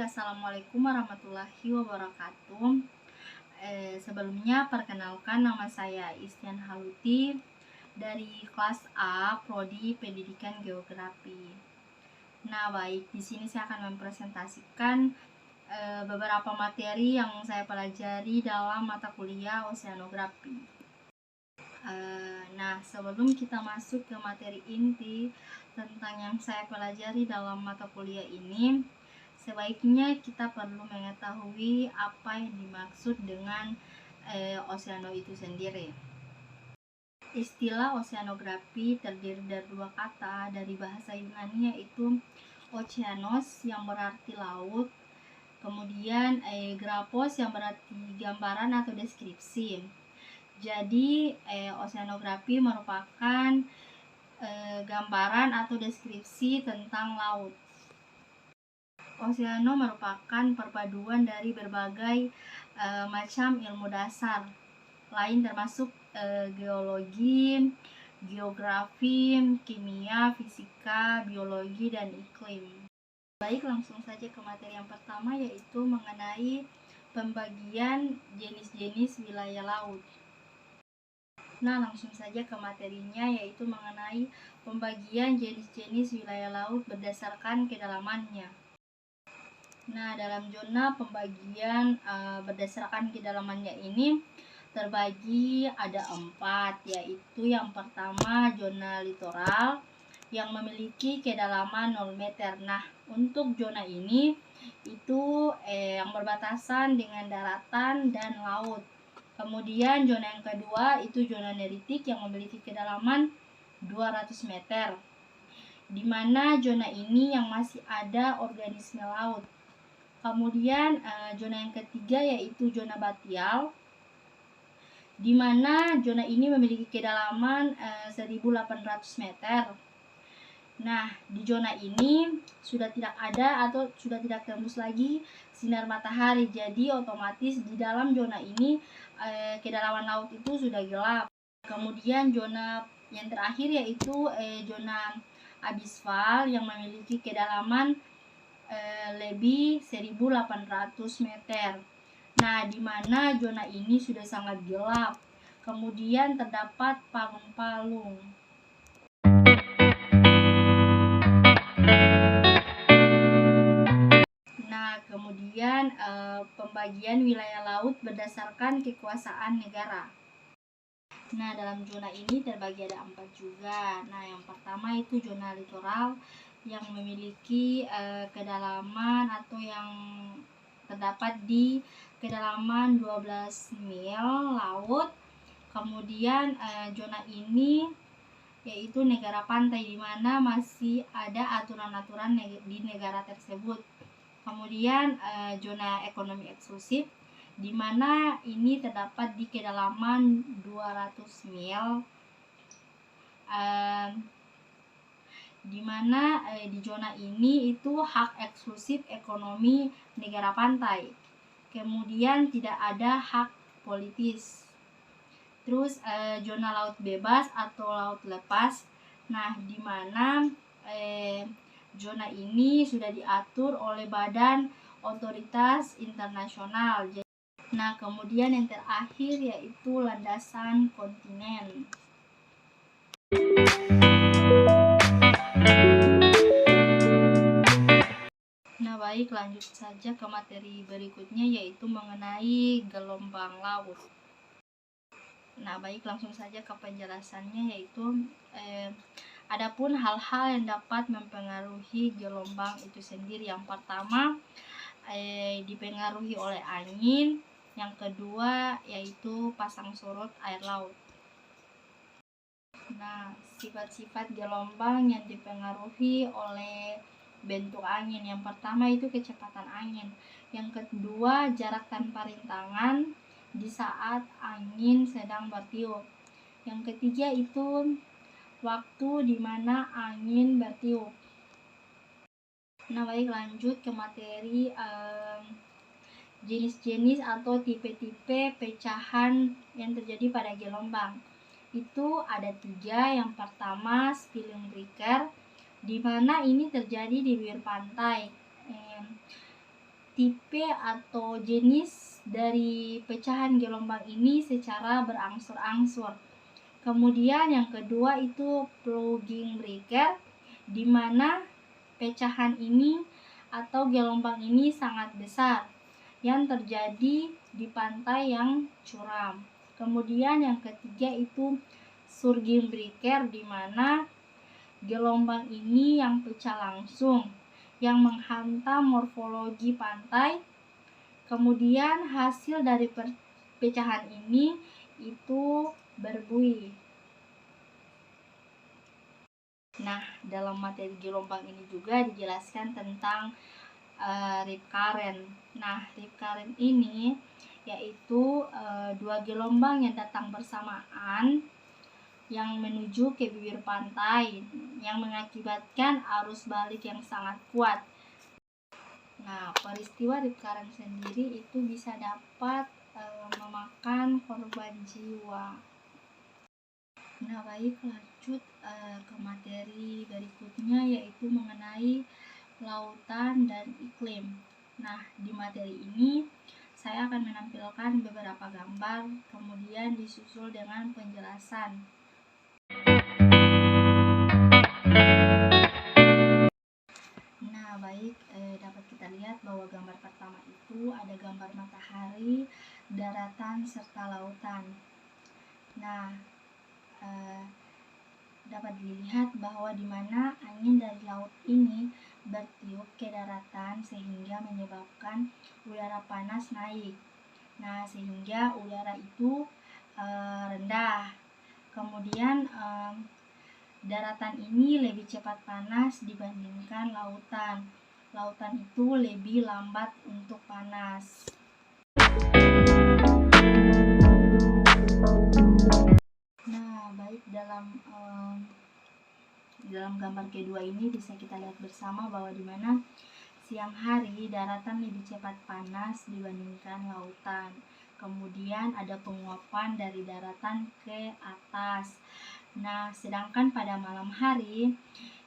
Assalamualaikum warahmatullahi wabarakatuh. Sebelumnya perkenalkan, nama saya Istian Haluti dari kelas A Prodi Pendidikan Geografi. Nah, baik, di sini saya akan mempresentasikan beberapa materi yang saya pelajari dalam mata kuliah oceanografi. Nah, sebelum kita masuk ke materi inti tentang yang saya pelajari dalam mata kuliah ini, sebaiknya kita perlu mengetahui apa yang dimaksud dengan oceano itu sendiri. Istilah oceanografi terdiri dari dua kata dari bahasa Yunani, yaitu oceanos yang berarti laut, kemudian grapos yang berarti gambaran atau deskripsi. Jadi oceanografi merupakan gambaran atau deskripsi tentang laut. Oceano merupakan perpaduan dari berbagai macam ilmu dasar lain, termasuk geologi, geografi, kimia, fisika, biologi, dan iklim. Baik, langsung saja ke materi yang pertama, yaitu mengenai pembagian jenis-jenis wilayah laut. Nah, langsung saja ke materinya, yaitu mengenai pembagian jenis-jenis wilayah laut berdasarkan kedalamannya. Nah, dalam zona pembagian berdasarkan kedalamannya ini terbagi ada 4, yaitu yang pertama zona litoral yang memiliki kedalaman 0 meter. Nah, untuk zona ini itu yang berbatasan dengan daratan dan laut. Kemudian zona yang kedua itu zona neritik yang memiliki kedalaman 200 meter, di mana zona ini yang masih ada organisme laut. Kemudian zona yang ketiga yaitu zona batial, di mana zona ini memiliki kedalaman 1800 meter. Nah, di zona ini sudah tidak ada atau sudah tidak tembus lagi sinar matahari, jadi otomatis di dalam zona ini kedalaman laut itu sudah gelap. Kemudian zona yang terakhir yaitu zona abisfal yang memiliki kedalaman lebih 1800 meter. Nah, di mana zona ini sudah sangat gelap. Kemudian terdapat palung-palung. Nah, kemudian pembagian wilayah laut berdasarkan kekuasaan negara. Nah, dalam zona ini terbagi ada 4 juga. Nah, yang pertama itu zona litoral yang memiliki kedalaman atau yang terdapat di kedalaman 12 mil laut. Kemudian zona ini yaitu negara pantai, di mana masih ada aturan-aturan di negara tersebut. Kemudian zona ekonomi eksklusif, di mana ini terdapat di kedalaman 200 mil, di mana di zona ini itu hak eksklusif ekonomi negara pantai. Kemudian tidak ada hak politis. Terus zona laut bebas atau laut lepas. Nah, di mana zona ini sudah diatur oleh badan otoritas internasional. Nah, kemudian yang terakhir yaitu landasan kontinen. Nah, baik, lanjut saja ke materi berikutnya, yaitu mengenai gelombang laut. Nah, baik, langsung saja ke penjelasannya, yaitu adapun hal-hal yang dapat mempengaruhi gelombang itu sendiri. Yang pertama dipengaruhi oleh angin, yang kedua yaitu pasang surut air laut. Nah, sifat-sifat gelombang yang dipengaruhi oleh bentuk angin. Yang pertama itu kecepatan angin. Yang kedua jarak tanpa rintangan di saat angin sedang bertiup. Yang ketiga itu waktu di mana angin bertiup. Nah, baik, lanjut ke materi jenis-jenis atau tipe-tipe pecahan yang terjadi pada gelombang. Itu ada 3. Yang pertama spilling breaker, di mana ini terjadi di bibir pantai. tipe atau jenis dari pecahan gelombang ini secara berangsur-angsur. Kemudian yang kedua itu plugin breaker, di mana pecahan ini atau gelombang ini sangat besar yang terjadi di pantai yang curam. Kemudian yang ketiga itu surging breaker, di mana gelombang ini yang pecah langsung yang menghantam morfologi pantai. Kemudian hasil dari pecahan ini itu berbuih. Nah, dalam materi gelombang ini juga dijelaskan tentang rip current. Nah, rip current ini yaitu dua gelombang yang datang bersamaan yang menuju ke bibir pantai yang mengakibatkan arus balik yang sangat kuat. Nah, peristiwa rip current sendiri itu bisa dapat memakan korban jiwa. Nah, baik, lanjut ke materi berikutnya, yaitu mengenai lautan dan iklim. Nah, di materi ini saya akan menampilkan beberapa gambar, kemudian disusul dengan penjelasan. Nah, baik, dapat kita lihat bahwa gambar pertama itu ada gambar matahari, daratan, serta lautan. Nah, dapat dilihat bahwa di mana angin dari laut ini bertiup ke daratan sehingga menyebabkan udara panas naik. Nah, sehingga udara itu rendah. Kemudian daratan ini lebih cepat panas dibandingkan lautan. Lautan itu lebih lambat untuk panas. Nah, baik, dalam gambar kedua ini bisa kita lihat bersama bahwa di mana siang hari daratan lebih cepat panas dibandingkan lautan. Kemudian ada penguapan dari daratan ke atas. Nah, sedangkan pada malam hari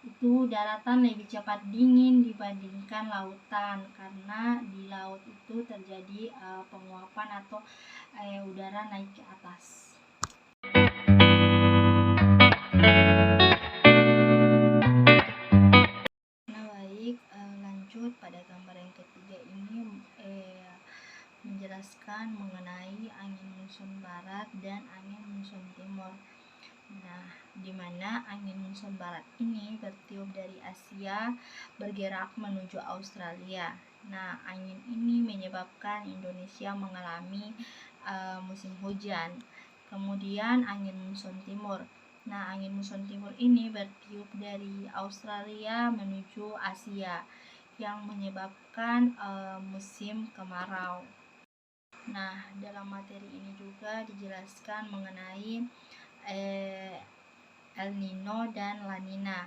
itu daratan lebih cepat dingin dibandingkan lautan, karena di laut itu terjadi penguapan atau udara naik ke atas. Nah, baik, lanjut pada gambar yang ketiga ini menjelaskan mengenai angin monsun barat dan angin monsun timur. Nah, di mana angin monsun barat ini bertiup dari Asia bergerak menuju Australia. Nah, angin ini menyebabkan Indonesia mengalami musim hujan. Kemudian angin monsun timur. Nah, angin monsun timur ini bertiup dari Australia menuju Asia yang menyebabkan musim kemarau. Nah, dalam materi ini juga dijelaskan mengenai El Nino dan La Nina,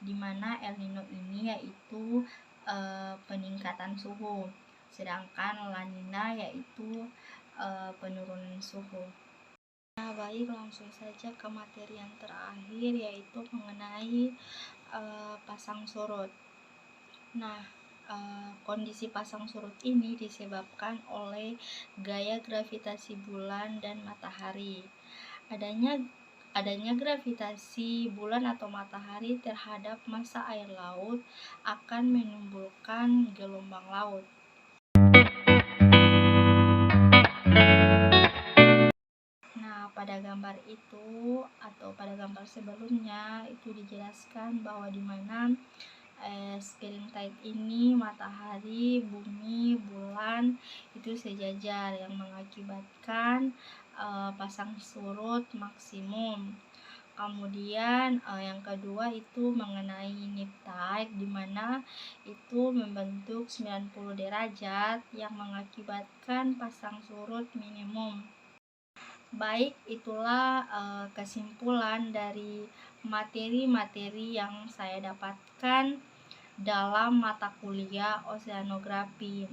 di mana El Nino ini yaitu peningkatan suhu, sedangkan La Nina yaitu penurunan suhu. Nah, baik, langsung saja ke materi yang terakhir, yaitu mengenai pasang surut. Nah, kondisi pasang surut ini disebabkan oleh gaya gravitasi bulan dan matahari. Adanya gravitasi bulan atau matahari terhadap massa air laut akan menimbulkan gelombang laut. Nah, pada gambar itu atau pada gambar sebelumnya itu dijelaskan bahwa di mana spring tide ini matahari, bumi, bulan itu sejajar yang mengakibatkan pasang surut maksimum. Kemudian yang kedua itu mengenai neap tide, di mana itu membentuk 90 derajat yang mengakibatkan pasang surut minimum. Baik, itulah kesimpulan dari materi-materi yang saya dapatkan dalam mata kuliah oseanografi.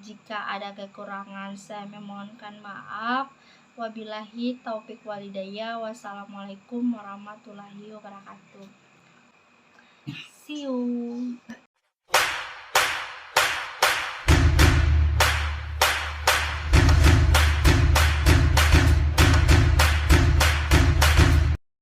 Jika ada kekurangan, saya memohonkan maaf. Wabillahi taufik walhidayah. Wassalamualaikum warahmatullahi wabarakatuh. See you.